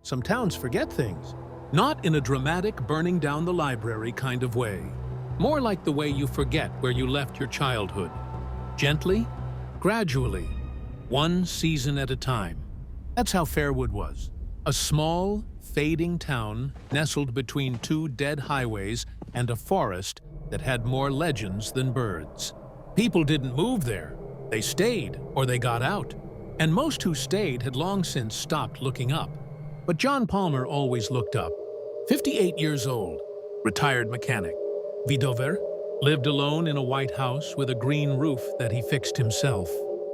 Some towns forget things. Not in a dramatic burning down the library kind of way. More like the way you forget where you left your childhood. Gently, gradually, one season at a time. That's how Fairwood was. A small, fading town nestled between two dead highways and a forest that had more legends than birds. People didn't move there. They stayed, or they got out. And most who stayed had long since stopped looking up. But John Palmer always looked up. 58 years old, retired mechanic. Vidover, lived alone in a white house with a green roof that he fixed himself.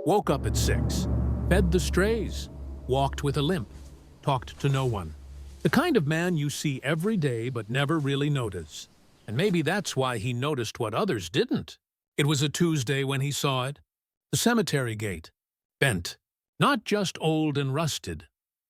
Woke up at 6, fed the strays, walked with a limp, talked to no one. The kind of man you see every day but never really notice. And maybe that's why he noticed what others didn't. It was a Tuesday when he saw it. The cemetery gate. Bent. Not just old and rusted.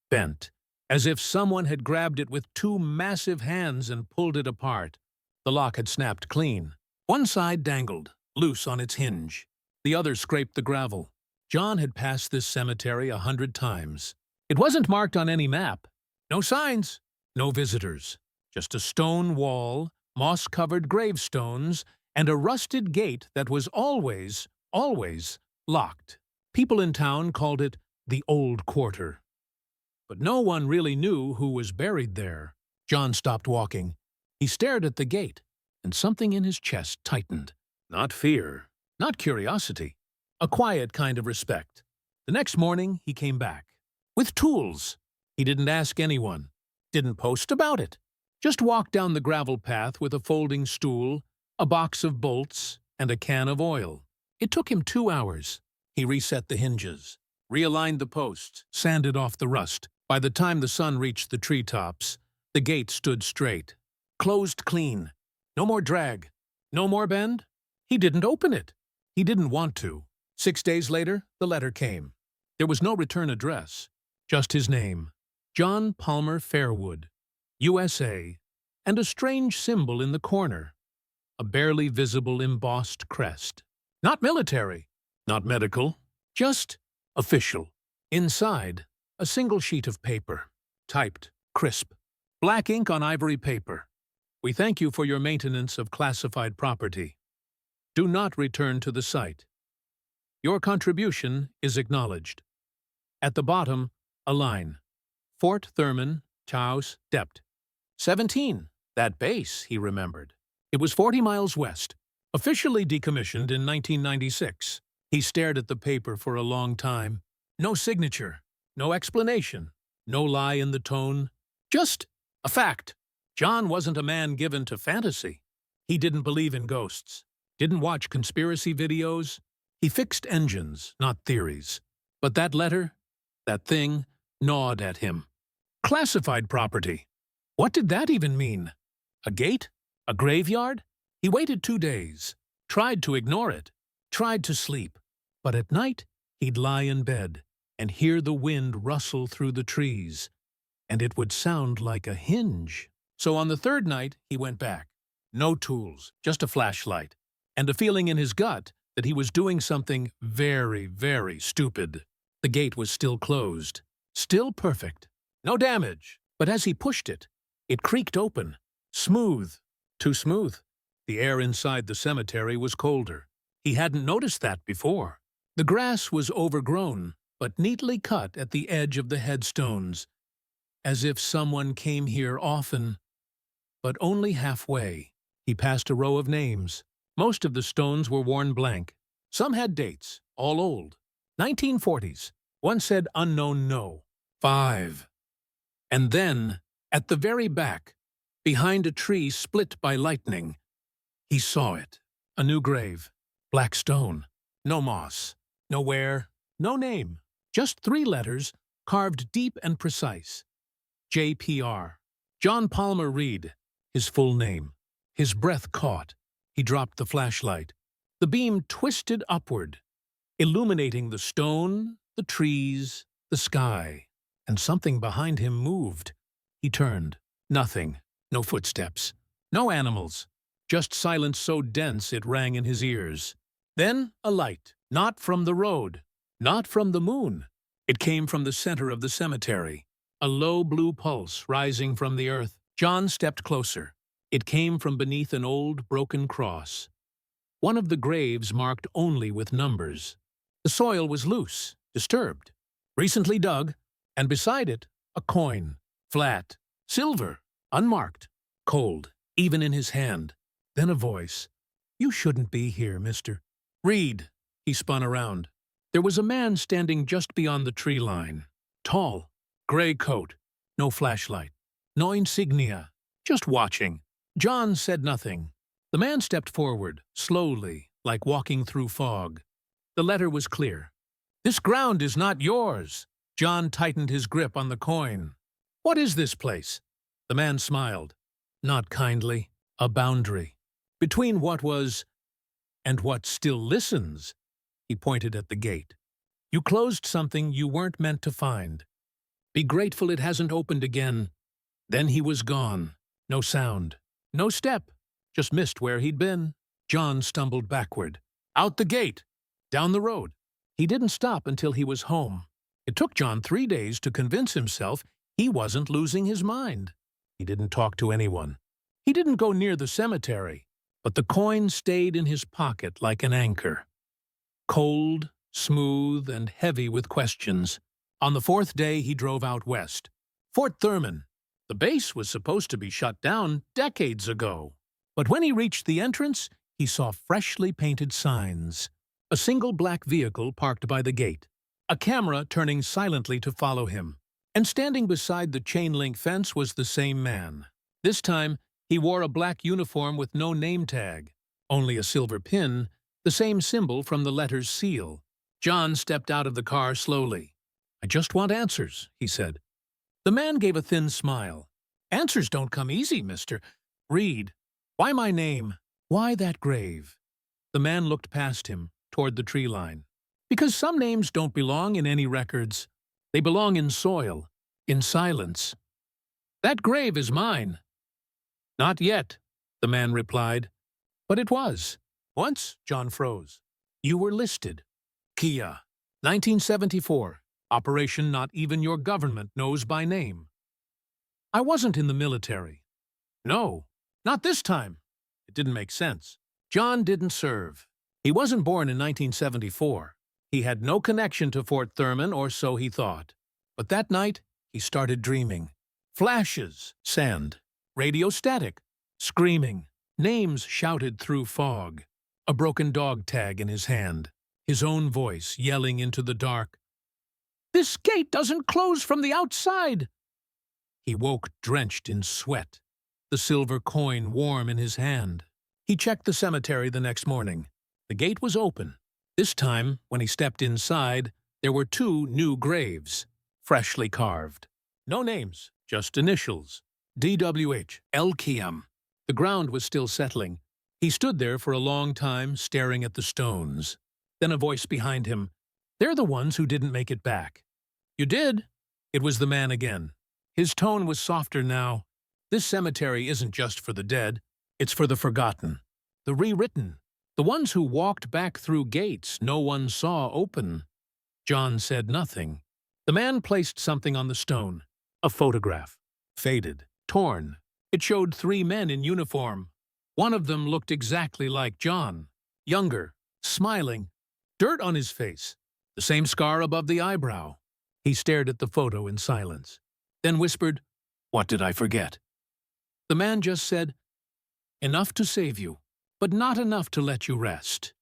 Bent. As if someone had grabbed it with two massive hands and pulled it apart. The lock had snapped clean. One side dangled, loose on its hinge. The other scraped the gravel. John had passed this cemetery 100 times. It wasn't marked on any map. No signs, no visitors. Just a stone wall, moss-covered gravestones, and a rusted gate that was always locked. People in town called it the Old Quarter. But no one really knew who was buried there. John stopped walking. He stared at the gate, and something in his chest tightened. Not fear, not curiosity, a quiet kind of respect. The next morning, he came back. With tools. He didn't ask anyone, didn't post about it. Just walked down the gravel path with a folding stool, a box of bolts, and a can of oil. It took him 2 hours. He reset the hinges, realigned the posts, sanded off the rust. By the time the sun reached the treetops, the gate stood straight. Closed clean. No more drag. No more bend. He didn't open it. He didn't want to. 6 days later, the letter came. There was no return address, just his name. John Palmer Fairwood, USA, and a strange symbol in the corner. A barely visible embossed crest. Not military, not medical, just official. Inside, a single sheet of paper, typed, crisp, black ink on ivory paper. We thank you for your maintenance of classified property. Do not return to the site. Your contribution is acknowledged. At the bottom, a line. Fort Thurman, Taos, Dept. 17. That base, he remembered. It was 40 miles west. Officially decommissioned in 1996. He stared at the paper for a long time. No signature, no explanation, no lie in the tone. Just a fact. John wasn't a man given to fantasy. He didn't believe in ghosts. Didn't watch conspiracy videos. He fixed engines, not theories. But that letter, that thing, gnawed at him. Classified property. What did that even mean? A gate? A graveyard? He waited 2 days, tried to ignore it, tried to sleep. But at night, he'd lie in bed and hear the wind rustle through the trees, and it would sound like a hinge. So on the third night, he went back. No tools, just a flashlight, and a feeling in his gut that he was doing something very, very stupid. The gate was still closed, still perfect. No damage, but as he pushed it, it creaked open. Smooth. Too smooth. The air inside the cemetery was colder. He hadn't noticed that before. The grass was overgrown, but neatly cut at the edge of the headstones, as if someone came here often, but only halfway. He passed a row of names. Most of the stones were worn blank. Some had dates, all old. 1940s. One said unknown no. 5. And then, at the very back, behind a tree split by lightning, he saw it. A new grave. Black stone. No moss. No where. No name. Just 3 letters, carved deep and precise. JPR. John Palmer Reed. His full name. His breath caught. He dropped the flashlight. The beam twisted upward, illuminating the stone, the trees, the sky. And something behind him moved. He turned. Nothing. No footsteps. No animals. Just silence so dense it rang in his ears. Then a light. Not from the road. Not from the moon. It came from the center of the cemetery. a low blue pulse rising from the earth. John stepped closer. It came from beneath an old, broken cross. One of the graves marked only with numbers. The soil was loose, disturbed, recently dug, and beside it, a coin, flat, silver, unmarked, cold, even in his hand. Then a voice. "You shouldn't be here, mister." "Read." He spun around. There was a man standing just beyond the tree line. Tall, gray coat, no flashlight, no insignia, just watching. John said nothing. The man stepped forward, slowly, like walking through fog. The letter was clear. "This ground is not yours." John tightened his grip on the coin. "What is this place?" The man smiled. Not kindly. A boundary. Between what was and what still listens. He pointed at the gate. "You closed something you weren't meant to find. Be grateful it hasn't opened again." Then he was gone. No sound. No step. Just missed where he'd been. John stumbled backward. Out the gate. Down the road. He didn't stop until he was home. It took John 3 days to convince himself he wasn't losing his mind. He didn't talk to anyone. He didn't go near the cemetery. But the coin stayed in his pocket like an anchor. Cold, smooth, and heavy with questions. On the 4th day, he drove out west. Fort Thurman. The base was supposed to be shut down decades ago. But when he reached the entrance, he saw freshly painted signs. A single black vehicle parked by the gate. A camera turning silently to follow him. And standing beside the chain-link fence was the same man. This time, he wore a black uniform with no name tag, only a silver pin, the same symbol from the letter's seal. John stepped out of the car slowly. "I just want answers," he said. The man gave a thin smile. "Answers don't come easy, mister. Read. Why my name? Why that grave?" The man looked past him, toward the tree line. "Because some names don't belong in any records. They belong in soil, in silence. That grave is mine." "Not yet," the man replied. "But it was. Once," John froze. "You were listed. Kia, 1974. Operation not even your government knows by name." "I wasn't in the military." "No, not this time." It didn't make sense. John didn't serve. He wasn't born in 1974. He had no connection to Fort Thurman, or so he thought. But that night, he started dreaming. Flashes, sand, radio static, screaming, names shouted through fog, a broken dog tag in his hand, his own voice yelling into the dark. "This gate doesn't close from the outside!" He woke drenched in sweat, the silver coin warm in his hand. He checked the cemetery the next morning. The gate was open. This time, when he stepped inside, there were 2 new graves, freshly carved. No names, just initials. DWH, El-Kiam. The ground was still settling. He stood there for a long time, staring at the stones. Then a voice behind him. "They're the ones who didn't make it back." "You did?" It was the man again. His tone was softer now. "This cemetery isn't just for the dead. It's for the forgotten. The rewritten. The ones who walked back through gates no one saw open." John said nothing. The man placed something on the stone. A photograph. Faded. Torn. It showed 3 men in uniform. One of them looked exactly like John. Younger. Smiling. Dirt on his face. The same scar above the eyebrow. He stared at the photo in silence. Then whispered, "What did I forget?" The man just said, "Enough to save you, but not enough to let you rest."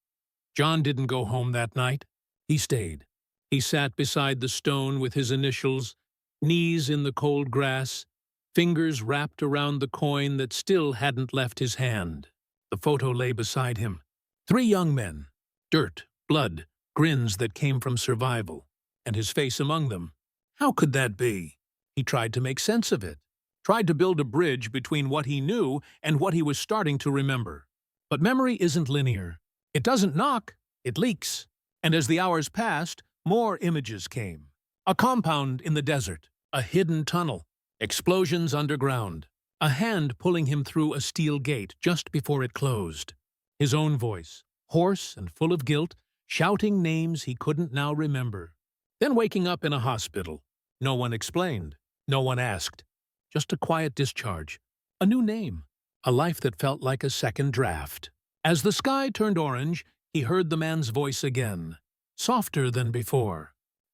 John didn't go home that night. He stayed. He sat beside the stone with his initials, knees in the cold grass, fingers wrapped around the coin that still hadn't left his hand. The photo lay beside him. 3 young men. Dirt, blood, grins that came from survival, and his face among them. How could that be? He tried to make sense of it. Tried to build a bridge between what he knew and what he was starting to remember. But memory isn't linear. It doesn't knock, it leaks. And as the hours passed, more images came. A compound in the desert, a hidden tunnel, explosions underground, a hand pulling him through a steel gate just before it closed. His own voice, hoarse and full of guilt, shouting names he couldn't now remember. Then waking up in a hospital. No one explained. No one asked. Just a quiet discharge. A new name. A life that felt like a second draft. As the sky turned orange, he heard the man's voice again, softer than before.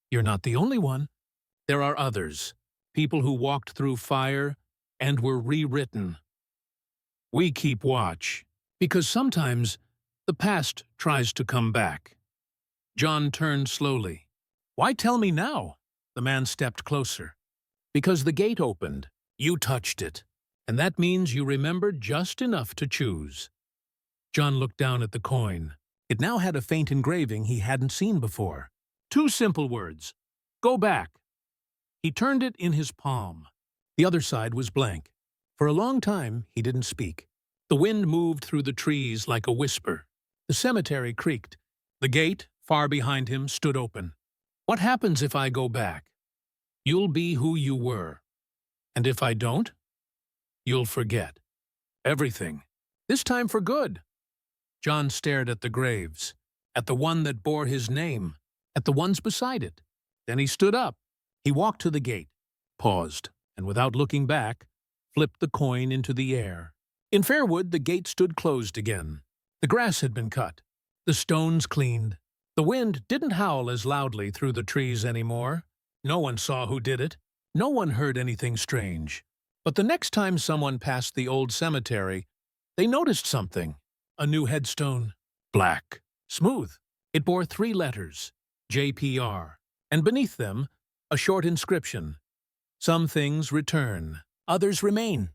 You're not the only one. There are others. People who walked through fire and were rewritten. We keep watch, because sometimes the past tries to come back. John turned slowly. Why tell me now? The man stepped closer. Because the gate opened. You touched it. And that means you remembered just enough to choose. John looked down at the coin. It now had a faint engraving he hadn't seen before. 2 simple words. Go back. He turned it in his palm. The other side was blank. For a long time, he didn't speak. The wind moved through the trees like a whisper. The cemetery creaked. The gate, far behind him, stood open. What happens if I go back? You'll be who you were. And if I don't? You'll forget. Everything. This time for good. John stared at the graves, at the one that bore his name, at the ones beside it. Then he stood up. He walked to the gate, paused, and without looking back, flipped the coin into the air. In Fairwood, the gate stood closed again. The grass had been cut, the stones cleaned. The wind didn't howl as loudly through the trees anymore. No one saw who did it. No one heard anything strange. But the next time someone passed the old cemetery, they noticed something. A new headstone. Black. Smooth. It bore 3 letters. JPR. And beneath them, a short inscription. Some things return. Others remain.